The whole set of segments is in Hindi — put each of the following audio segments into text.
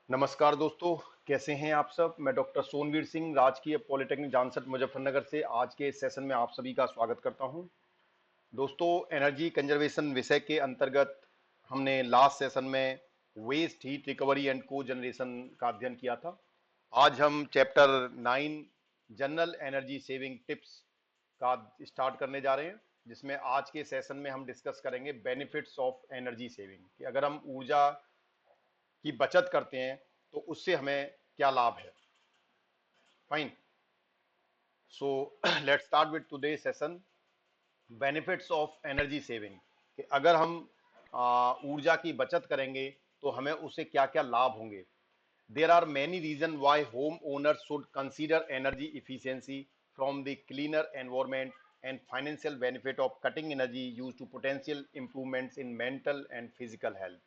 नमस्कार दोस्तों। कैसे हैं आप सब। मैं डॉक्टर सोनवीर सिंह, राजकीय पॉलिटेक्निक जानसठ मुजफ्फरनगर से आज के इस सेशन में आप सभी का स्वागत करता हूं। दोस्तों, एनर्जी कंजर्वेशन विषय के अंतर्गत हमने लास्ट सेशन में वेस्ट हीट रिकवरी एंड को जनरेशन का अध्ययन किया था। आज हम chapter 9 general energy saving tips का स्टार्ट करने जा रहे हैं, जिसमें आज के सेशन में हम डिस्कस करेंगे बेनिफिट्स ऑफ एनर्जी सेविंग कि अगर हम ऊर्जा की बचत करते हैं तो उससे हमें क्या लाभ है। Fine. So let's start with today session, benefits of energy saving कि अगर हम ऊर्जा की बचत करेंगे तो हमें उससे क्या क्या लाभ होंगे। There are many reason why home owners should consider energy efficiency from the cleaner environment and financial benefit of cutting energy use to potential improvements in mental and physical health.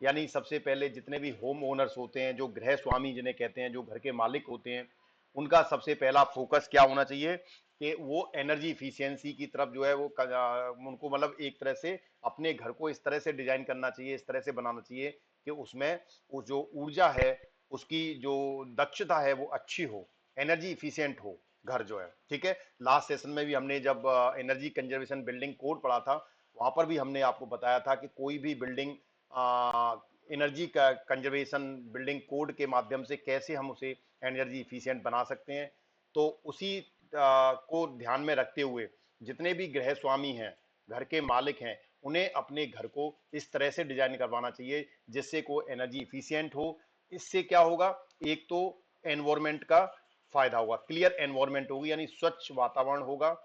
यानी सबसे पहले जितने भी होम ओनर्स होते हैं, जो गृह स्वामी जिन्हें कहते हैं, जो घर के मालिक होते हैं, उनका सबसे पहला फोकस क्या होना चाहिए कि वो एनर्जी इफिशियंसी की तरफ जो है वो उनको मतलब एक तरह से अपने घर को इस तरह से डिजाइन करना चाहिए, इस तरह से बनाना चाहिए कि उसमें वो जो ऊर्जा है उसकी जो दक्षता है वो अच्छी हो, एनर्जी इफिशियंट हो घर जो है। ठीक है। लास्ट सेशन में भी हमने जब एनर्जी कंजर्वेशन बिल्डिंग कोड पढ़ा था, वहां पर भी हमने आपको बताया था कि कोई भी बिल्डिंग एनर्जी का कंजर्वेशन बिल्डिंग कोड के माध्यम से कैसे हम उसे एनर्जी इफिशियंट बना सकते हैं। तो उसी को ध्यान में रखते हुए जितने भी गृह स्वामी हैं, घर के मालिक हैं, उन्हें अपने घर को इस तरह से डिजाइन करवाना चाहिए जिससे को एनर्जी इफिशियंट हो। इससे क्या होगा, एक तो एनवायरमेंट का फायदा होगा, क्लियर एनवायरमेंट होगी यानी स्वच्छ वातावरण होगा।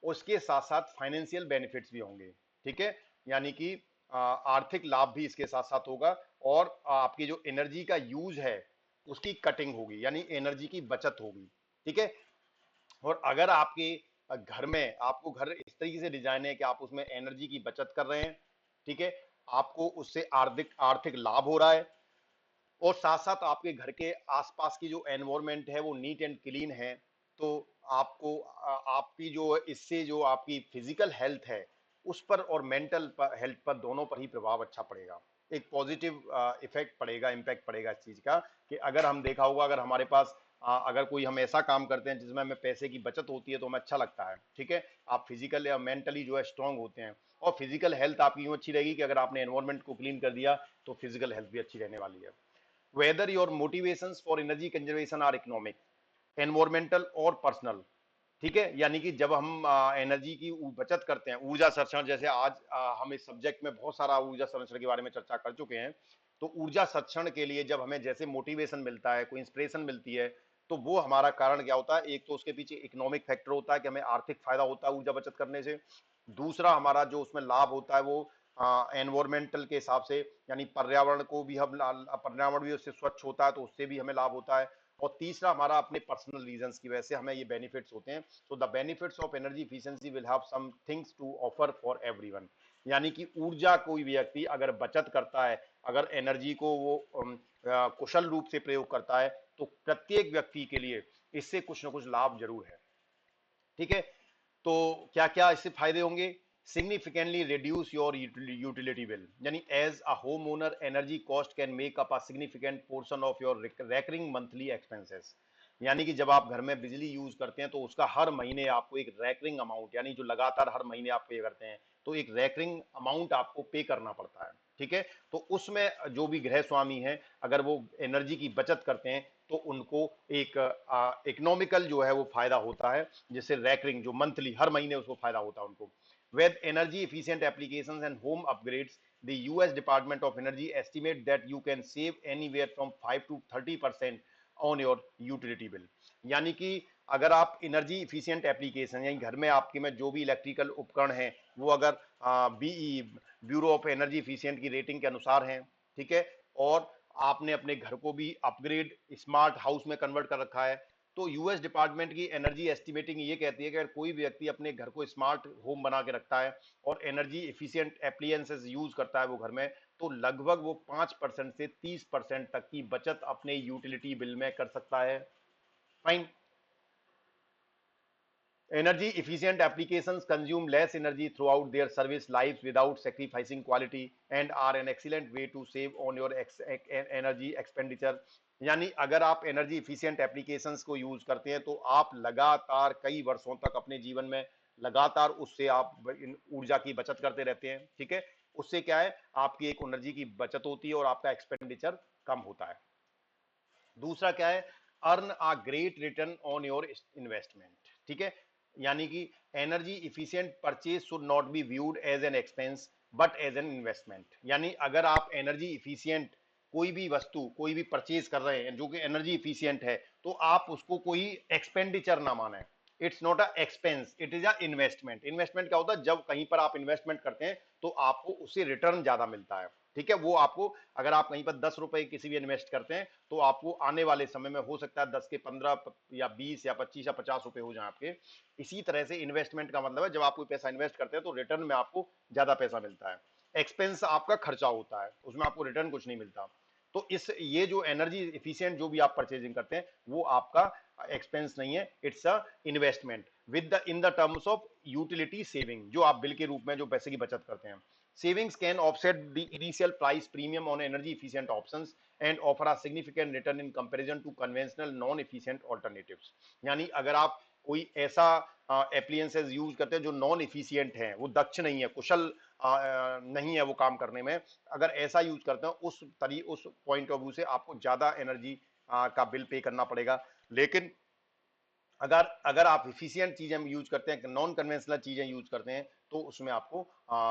उसके साथ साथ फाइनेंशियल बेनिफिट्स भी होंगे। ठीक है। यानी कि आर्थिक लाभ भी इसके साथ साथ होगा और आपकी जो एनर्जी का यूज है उसकी कटिंग होगी यानी एनर्जी की बचत होगी। ठीक है। और अगर आपके घर में आपको घर इस तरीके से डिजाइन है कि आप उसमें एनर्जी की बचत कर रहे हैं, ठीक है, आपको उससे आर्थिक आर्थिक लाभ हो रहा है और साथ साथ आपके घर के आसपास की जो एनवायरमेंट है वो नीट एंड क्लीन है, तो आपको आपकी जो इससे जो आपकी फिजिकल हेल्थ है उस पर और मेंटल हेल्थ पर दोनों पर ही प्रभाव अच्छा पड़ेगा। एक पॉजिटिव इफेक्ट पड़ेगा, इम्पैक्ट पड़ेगा इस चीज का कि अगर हम देखा होगा, अगर हमारे पास अगर कोई हम ऐसा काम करते हैं जिसमें हमें पैसे की बचत होती है तो हमें अच्छा लगता है। ठीक है। आप फिजिकल या मेंटली जो है स्ट्रांग होते हैं और फिजिकल हेल्थ आपकी यूं अच्छी रहेगी कि अगर आपने एनवायरमेंट को क्लीन कर दिया तो फिजिकल हेल्थ भी अच्छी रहने वाली है। Whether your motivations for energy conservation are economic, environmental और पर्सनल। ठीक है। यानी कि जब हम एनर्जी की बचत करते हैं, ऊर्जा संरक्षण, जैसे आज हम इस सब्जेक्ट में बहुत सारा ऊर्जा संरक्षण के बारे में चर्चा कर चुके हैं। तो ऊर्जा संरक्षण के लिए जब हमें जैसे मोटिवेशन मिलता है, कोई इंस्पिरेशन मिलती है, तो वो हमारा कारण क्या होता है, एक तो उसके पीछे इकोनॉमिक फैक्टर होता है कि हमें आर्थिक फायदा होता है ऊर्जा बचत करने से। दूसरा हमारा जो उसमें लाभ होता है वो एनवायरमेंटल के हिसाब से, यानी पर्यावरण को भी हम पर्यावरण भी उससे स्वच्छ होता है तो उससे भी हमें लाभ होता है। और तीसरा हमारा अपने पर्सनल रीजंस की वजह से हमें ये बेनिफिट्स होते हैं। So the benefits of energy efficiency will have some things to offer for everyone. यानी कि ऊर्जा कोई व्यक्ति अगर बचत करता है, अगर एनर्जी को वो कुशल रूप से प्रयोग करता है, तो प्रत्येक व्यक्ति के लिए इससे कुछ ना कुछ लाभ जरूर है। ठीक है। तो क्या क्या इससे फायदे होंगे। Significantly reduce your utility bill, यानी as a home owner energy cost can make up a significant portion of your recurring monthly expenses. यानी कि जब आप घर में बिजली यूज करते हैं तो उसका हर महीने आपको एक रैकरिंग अमाउंट, यानी जो लगातार हर महीने आप पे करते हैं, तो एक रैकरिंग अमाउंट आपको पे करना पड़ता है। ठीक है। तो उसमें जो भी गृह स्वामी हैं, अगर वो एनर्जी की बचत करते हैं तो उनको एक इकोनॉमिकल जो है वो फायदा होता है, जिससे रैकरिंग जो मंथली हर महीने उसको फायदा होता है उनको। With energy efficient applications and home upgrades, the US department of energy estimate that you can save anywhere from 5 to 30% on your utility bill. यानी कि अगर आप एनर्जी इफिशिएंट एप्लीकेशन, यानी घर में आपके में जो भी इलेक्ट्रिकल उपकरण हैं वो अगर BE bureau of energy efficient की रेटिंग के अनुसार हैं, ठीक है, और आपने अपने घर को भी अपग्रेड स्मार्ट हाउस में कन्वर्ट कर रखा है, तो यूएस डिपार्टमेंट की एनर्जी एस्टिमेटिंग ये कहती है कि अगर कोई व्यक्ति अपने घर को स्मार्ट होम बना के रखता है और एनर्जी एफिशिएंट एप्लियंसेस यूज करता है वो घर में, तो लगभग वो 5% से 30% तक की बचत अपने यूटिलिटी बिल में कर सकता है। Fine. Energy efficient applications consume less energy throughout their service lives without sacrificing quality and are an excellent way to save on your energy expenditure. यानी अगर आप एनर्जी इफिशिएंट एप्लीकेशंस को यूज करते हैं तो आप लगातार कई वर्षों तक अपने जीवन में लगातार उससे आप ऊर्जा की बचत करते रहते हैं, ठीक है। उससे क्या है, आपकी एक एनर्जी की बचत होती है और आपका एक्सपेंडिचर कम होता है। दूसरा क्या है, earn a great return on your investment, ठीक है। यानी कि energy efficient purchase should not be viewed as an expense but as an investment. यानी अगर आप एनर्जी इफिशिएंट कोई भी वस्तु कोई भी परचेज कर रहे हैं जो कि एनर्जी इफिशिएंट है, तो आप उसको कोई एक्सपेंडिचर ना माने। It's not a expense, it is a investment. Investment क्या होता है, जब कहीं पर आप इन्वेस्टमेंट करते हैं तो आपको उससे रिटर्न ज्यादा मिलता है, ठीक है। वो आपको, अगर आप कहीं पर 10 रुपए किसी भी इन्वेस्ट करते हैं तो आपको आने वाले समय में हो सकता है 10 के 15 या 20 या 25 या 50 रुपए हो जाए आपके। इसी तरह से इन्वेस्टमेंट का मतलब है जब आप कोई पैसा इन्वेस्ट करते हैं तो रिटर्न में आपको ज्यादा पैसा मिलता है। एक्सपेंस आपका खर्चा होता है, उसमें आपको रिटर्न कुछ नहीं मिलता। तो इस ये जो एनर्जी इफिशिएंट जो भी आप परचेजिंग करते हैं वो आपका एक्सपेंस नहीं है, it's a investment with the in the terms of utility saving, जो आप बिल के रूप में जो पैसे की बचत करते हैं। Savings can offset the initial price premium on energy efficient options and offer a significant return in comparison to conventional non efficient alternatives। यानी अगर आप कोई ऐसा एप्लियंसेस यूज करते हैं जो नॉन इफिशियंट है, वो दक्ष नहीं है, कुशल नहीं है वो काम करने में, अगर ऐसा यूज करते हैं उस पॉइंट ऑफ व्यू से आपको ज्यादा एनर्जी का बिल पे करना पड़ेगा। लेकिन अगर अगर आप इफिशियंट चीजें यूज करते हैं, नॉन कन्वेंशनल चीजें यूज करते हैं, तो उसमें आपको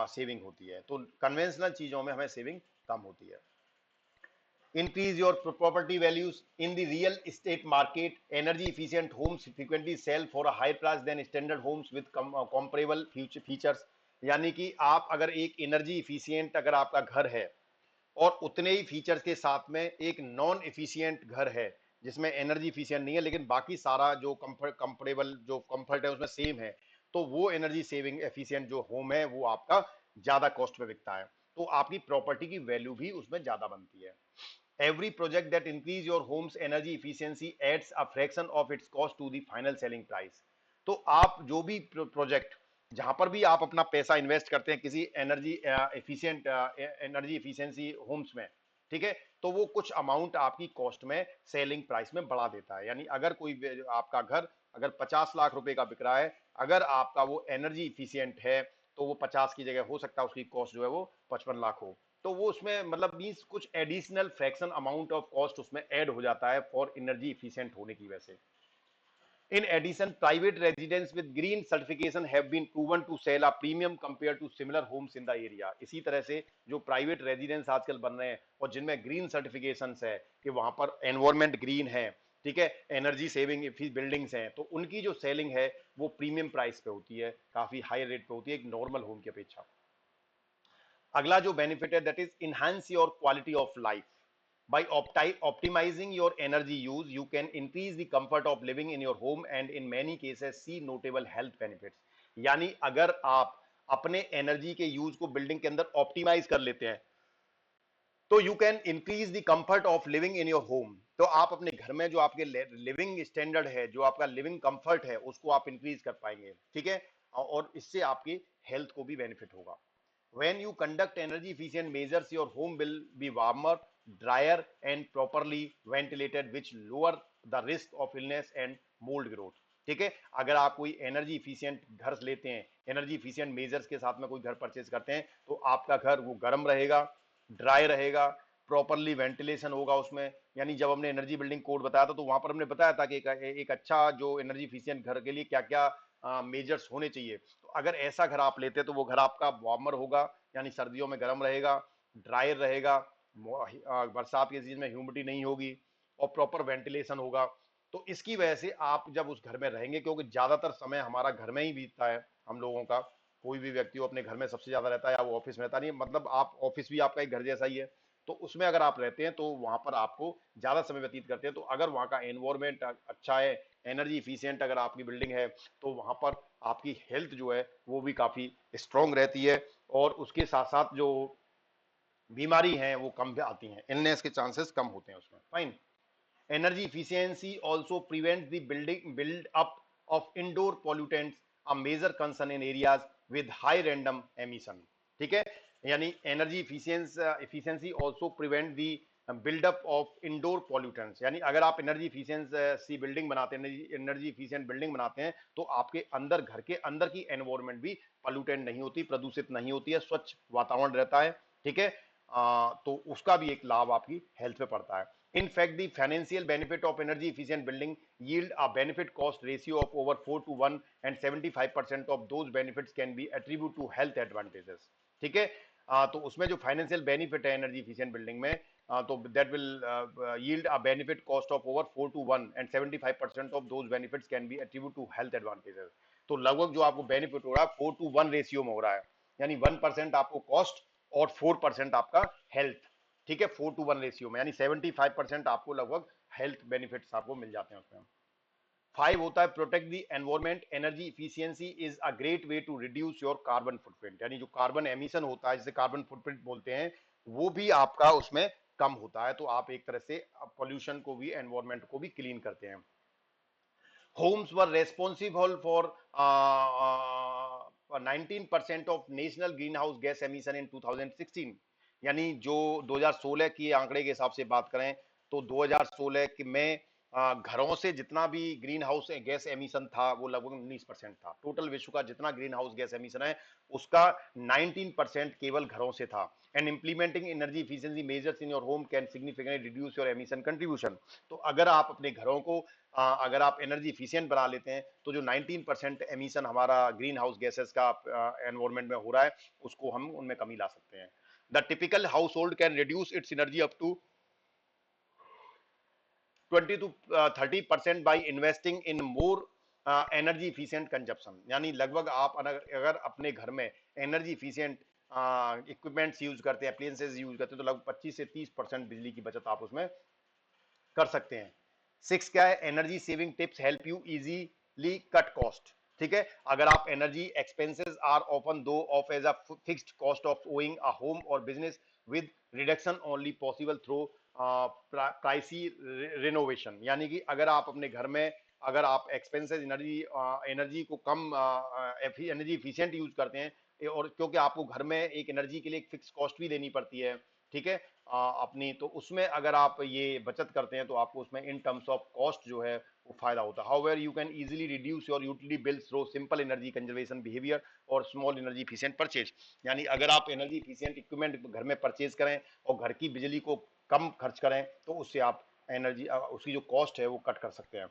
सेविंग होती है। तो कन्वेंशनल चीजों में हमें सेविंग कम होती है। Increase your property values in the real estate market. Energy efficient homes frequently sell for a higher price than standard homes with comparable features। यानी कि आप अगर एक एनर्जी इफिशियंट अगर आपका घर है और उतने ही फीचर्स के साथ में एक नॉन इफिशियंट घर है जिसमें एनर्जी इफिशियंट नहीं है लेकिन बाकी सारा जो कंफर्टेबल जो कंफर्ट है उसमें सेम है, तो वो एनर्जी सेविंग एफिशिएंट जो होम है वो आपका ज्यादा कॉस्ट में बिकता है, तो आपकी प्रॉपर्टी की वैल्यू भी उसमें ज्यादा बनती है। Every project that increase your home's energy efficiency adds a fraction of its cost to the final selling price। तो आप जो भी प्रोजेक्ट जहां पर भी आप अपना पैसा इन्वेस्ट करते हैं किसी energy efficient energy efficiency homes में, ठीक है, तो वो कुछ अमाउंट आपकी कॉस्ट में सेलिंग प्राइस में बढ़ा देता है। यानी अगर कोई आपका घर अगर 50 लाख रुपए का बिक रहा है, अगर आपका वो एनर्जी इफिशियंट है तो वो 50 की जगह हो सकता है उसकी कॉस्ट जो है वो 55 लाख हो। तो वो उसमें मतलब मींस कुछ additional fraction amount of cost उसमें ऐड हो जाता है फॉर एनर्जी इफिशिएंट होने की वजह से। In addition, private residents with green certification have been proven to sell a premium compared to similar homes in the area। इसी तरह से जो प्राइवेट रेजिडेंस आजकल बन रहे हैं और जिनमें ग्रीन सर्टिफिकेशन है कि वहां पर एनवायरमेंट ग्रीन है, ठीक है, एनर्जी सेविंग बिल्डिंग्स हैं, तो उनकी जो सेलिंग है वो प्रीमियम प्राइस पे होती है, काफी हाई रेट पे होती है एक नॉर्मल होम की अपेक्षा। अगला जो बेनिफिट है that is enhance your quality of life. By optimizing your energy use, you can increase the comfort of living in your home and in many cases see notable health benefits। यानी अगर आप अपने एनर्जी के यूज को बिल्डिंग के अंदर ऑप्टिमाइज कर लेते हैं तो you can increase the comfort of living in your home. तो आप अपने घर में जो आपके लिविंग स्टैंडर्ड है, जो आपका लिविंग कंफर्ट है, उसको आप इंक्रीज कर पाएंगे, ठीक है, और इससे आपकी हेल्थ को भी बेनिफिट होगा। When you conduct energy efficient measures, your home will be warmer, drier and properly ventilated, which lower the risk of illness and mold growth। ठीक है, अगर आप कोई एनर्जी इफिशियंट घर लेते हैं, एनर्जी इफिशियंट मेजर्स के साथ में कोई घर परचेज करते हैं, तो आपका घर वो गर्म रहेगा, ड्राई रहेगा, प्रॉपरली वेंटिलेशन होगा उसमें। यानी जब हमने एनर्जी बिल्डिंग कोड बताया था तो वहां पर हमने बताया था कि एक अच्छा जो एनर्जी इफिशियंट घर के लिए क्या क्या मेजर्स होने चाहिए। तो अगर ऐसा घर आप लेते हैं तो वो घर आपका वार्मर होगा, यानी सर्दियों में गर्म रहेगा, ड्रायर रहेगा, बरसात के सीजन में ह्यूमिडिटी नहीं होगी और प्रॉपर वेंटिलेशन होगा। तो इसकी वजह से आप जब उस घर में रहेंगे, क्योंकि ज्यादातर समय हमारा घर में ही बीतता है हम लोगों का, कोई भी व्यक्ति हो अपने घर में सबसे ज्यादा रहता है या वो ऑफिस में रहता नहीं, मतलब आप ऑफिस भी आपका एक घर जैसा ही है, तो उसमें अगर आप रहते हैं तो वहां पर आपको ज्यादा समय व्यतीत करते हैं। तो अगर वहां का एनवायरमेंट अच्छा है, एनर्जी इफिशियंट अगर आपकी बिल्डिंग है, तो वहां पर आपकी हेल्थ जो है वो भी काफी स्ट्रांग रहती है और उसके साथ साथ जो बीमारी है वो कम भी आती हैं, इलनेस के चांसेस कम होते हैं उसमें। Fine. Energy efficiency also prevents the build up of indoor pollutants a major concern in areas with high random emission. ठीक है, यानी energy efficiency also prevent the buildup of indoor pollutants. यानी अगर आप एनर्जी इफिशियंसी बिल्डिंग बनाते हैं, एनर्जी इफिशियंट बिल्डिंग बनाते हैं, तो आपके अंदर, घर के अंदर की एनवायरमेंट भी पॉल्यूटेंट नहीं होती, प्रदूषित नहीं होती है, स्वच्छ वातावरण रहता है। ठीक है, तो उसका भी एक लाभ आपकी हेल्थ पे पड़ता है। In fact, the financial benefit of energy efficient building yield a benefit cost ratio of over 4 to 1, and 75% of those benefits can be attributed to health advantages। ठीक है, तो उसमें जो फाइनेंशियल बेनिफिट है एनर्जी इफिशिएंट बिल्डिंग में, तो that will yield a benefit cost of over 4 to 1, and 75% of those benefits can be attribute to health advantages. तो लगभग जो आपको बेनिफिट हो रहा है 4 to 1 रेशियो में हो रहा है, यानी 1% आपको कॉस्ट और 4% आपका हेल्थ। ठीक है, 4 to 1 रेशियो में, यानी 75% आपको लगभग हेल्थ बेनिफिट्स आपको मिल जाते हैं उसमें। 5 होता है protect the environment. Energy efficiency is a great way to reduce your carbon footprint. यानी जो कार्बन एमिशन होता है, जिसे कार्बन फुटप्रिंट बोलते हैं, वो भी आपका उसमें कम होता है। तो आप एक तरह से पोल्यूशन को भी, एनवायरमेंट को भी क्लीन करते हैं। Homes were responsible for 19% of national greenhouse gas emission in 2016। यानी जो 2016 की आंकड़े के हिसाब से बात करें, तो 2016 में घरों से जितना भी ग्रीन हाउस गैस एमिशन था, वो लगभग 19% था। टोटल विश्व का जितना ग्रीन हाउस गैस एमिशन है, उसका 19% केवल घरों से था। And implementing energy efficiency measures in your home can significantly reduce your emission contribution. तो अगर आप अपने घरों को अगर आप एनर्जी इफिशियंट बना लेते हैं, तो जो 19% एमिशन हमारा ग्रीन हाउस गैसेस का एनवायरमेंट में हो रहा है, उसको हम उनमें कमी ला सकते हैं। The typical household can reduce its energy up to 20 to 30% by investing in more energy efficient consumption. यानी लगभग आप अगर अपने घर में एनर्जी इफिशियंट इक्विपमेंट्स यूज करते हैं, अप्लायंसेस यूज करते हैं, तो लगभग 25 से 30% बिजली की बचत आप उसमें कर सकते हैं। 6 क्या है, energy saving tips help you easily cut cost. ठीक है, अगर आप energy expenses are often thought of as a fixed cost of owing a home or business, with reduction only possible through pricey renovation. यानी कि अगर आप अपने घर में, अगर आप एक्सपेंसेस एनर्जी को कम एनर्जी इफिशियंट यूज करते हैं, और क्योंकि आपको घर में एक एनर्जी के लिए एक फिक्स कॉस्ट भी देनी पड़ती है, ठीक है, अपनी, तो उसमें अगर आप ये बचत करते हैं, तो आपको उसमें इन टर्म्स ऑफ कॉस्ट जो है वो फायदा होता है। However you can easily reduce your utility bills through simple energy conservation behaviour और स्मॉल एनर्जी इफिशिएंट परचेज। यानी अगर आप एनर्जी इफिशिएंट इक्विपमेंट घर में परचेज करें और घर की बिजली को कम खर्च करें, तो उससे आप एनर्जी, उसकी जो कॉस्ट है वो कट कर सकते हैं।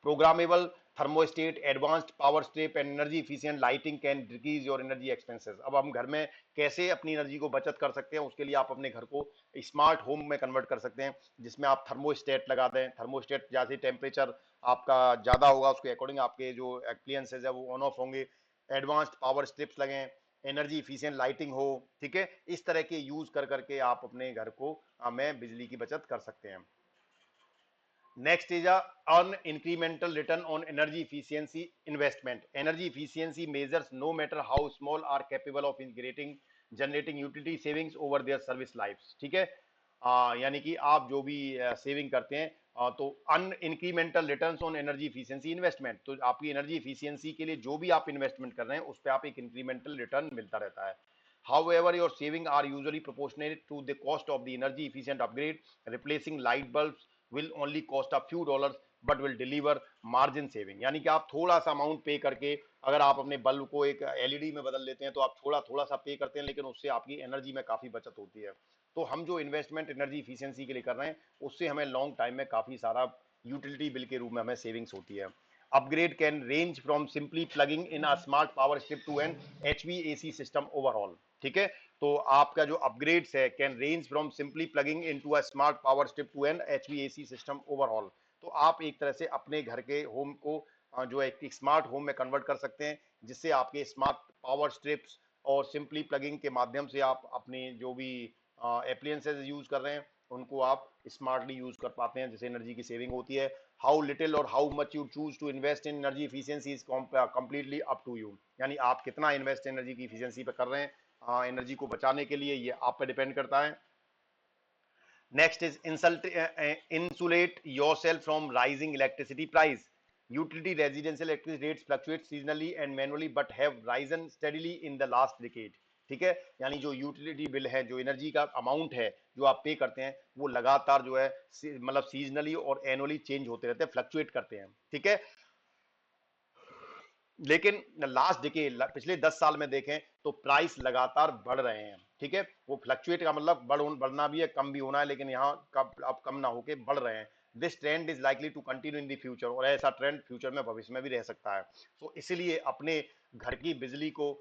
Programmable thermostat, advanced power strip and energy efficient lighting can decrease your energy expenses. अब हम घर में कैसे अपनी एनर्जी को बचत कर सकते हैं, उसके लिए आप अपने घर को स्मार्ट होम में कन्वर्ट कर सकते हैं, जिसमें आप थर्मोस्टेट लगा दें। थर्मोस्टेट जैसे टेम्परेचर आपका ज्यादा होगा, उसके अकॉर्डिंग आपके जो एप्लियंसेज है वो ऑन ऑफ होंगे। एडवांस्ड पावर स्ट्रिप्स लगें, एनर्जी इफिशिएंट लाइटिंग हो। ठीक है, इस तरह के यूज कर करके आप अपने घर को में बिजली की बचत कर सकते हैं। Next is a earn incremental return on energy efficiency investment. Energy efficiency measures, no matter how small, are capable of generating utility savings over their service lives. ठीक है, यानी कि आप जो भी सेविंग करते हैं, तो an incremental returns on energy efficiency investment, तो आपकी एनर्जी इफिशियंसी के लिए जो भी आप इन्वेस्टमेंट कर रहे हैं, उस पर आप एक इंक्रीमेंटल रिटर्न मिलता रहता है। However, your savings are usually proportionate to the cost of the energy efficient upgrade. Replacing light bulbs will only cost a few dollars but will deliver margin saving। यानी कि आप थोड़ा सा अमाउंट पे करके अगर आप अपने बल्ब को एक एलईडी में बदल लेते हैं, तो आप थोड़ा थोड़ा सा पे करते हैं, लेकिन उससे आपकी एनर्जी में काफी बचत होती है। तो हम जो इन्वेस्टमेंट एनर्जी इफिशियंसी के लिए कर रहे हैं, उससे हमें लॉन्ग टाइम में काफी सारा यूटिलिटी बिल के रूप में हमें सेविंग्स होती है। Upgrade can range from simply plugging in a smart power strip to an HVAC system overall. ठीक है, तो आपका जो अपग्रेड्स है can range from simply plugging into a smart power strip to an HVAC system overall. तो आप एक तरह से अपने घर के होम को जो है एक स्मार्ट होम में कन्वर्ट कर सकते हैं, जिससे आपके स्मार्ट पावर स्ट्रिप्स और सिंपली प्लगिंग के माध्यम से आप अपने जो भी एप्लियंसेस यूज कर रहे हैं, उनको आप स्मार्टली यूज कर पाते हैं, जिससे एनर्जी की सेविंग होती है। हाउ लिटिल और how much you choose to invest in energy efficiency is completely up to you. यानी आप कितना इन्वेस्ट एनर्जी की इफिशियंसी पे कर रहे हैं, एनर्जी को बचाने के लिए, ये आप पे डिपेंड करता है। Next is insulate yourself from rising electricity price. Utility residential electricity rates fluctuate seasonally and manually but have risen steadily in the last decade. ठीक है, यानी जो यूटिलिटी बिल है, जो एनर्जी का अमाउंट है जो आप पे करते हैं, वो लगातार जो है मतलब सीजनली और एनुअली चेंज होते रहते हैं, फ्लक्चुएट करते हैं। ठीक है, लेकिन लास्ट डिके पिछले 10 साल में देखें तो प्राइस लगातार बढ़ रहे हैं। ठीक है, वो फ्लक्चुएट का मतलब बढ़ना भी है, कम भी होना है, लेकिन यहाँ अब कम ना होके बढ़ रहे हैं। This trend is likely to continue in the future, और ऐसा ट्रेंड फ्यूचर में, भविष्य में भी रह सकता है। तो इसलिए अपने घर की बिजली को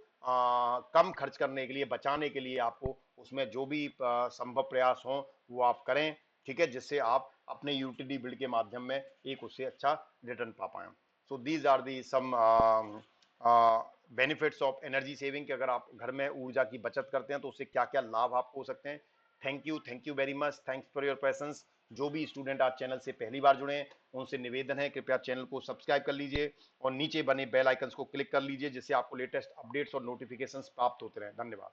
कम खर्च करने के लिए, बचाने के लिए आपको उसमें जो भी संभव प्रयास हो वो आप करें। ठीक है, जिससे आप अपने यूटिलिटी बिल के माध्यम में एक उससे अच्छा रिटर्न पा पाए। So these are the some benefits of energy saving, कि अगर आप घर में ऊर्जा की बचत करते हैं तो उससे क्या क्या लाभ आपको हो सकते हैं। Thank you very much, thanks for your presence. जो भी स्टूडेंट आज चैनल से पहली बार जुड़े हैं उनसे निवेदन है, कृपया चैनल को सब्सक्राइब कर लीजिए और नीचे बने बेल आइकन्स को क्लिक कर लीजिए, जिससे आपको लेटेस्ट अपडेट्स और नोटिफिकेशंस प्राप्त होते रहें। धन्यवाद।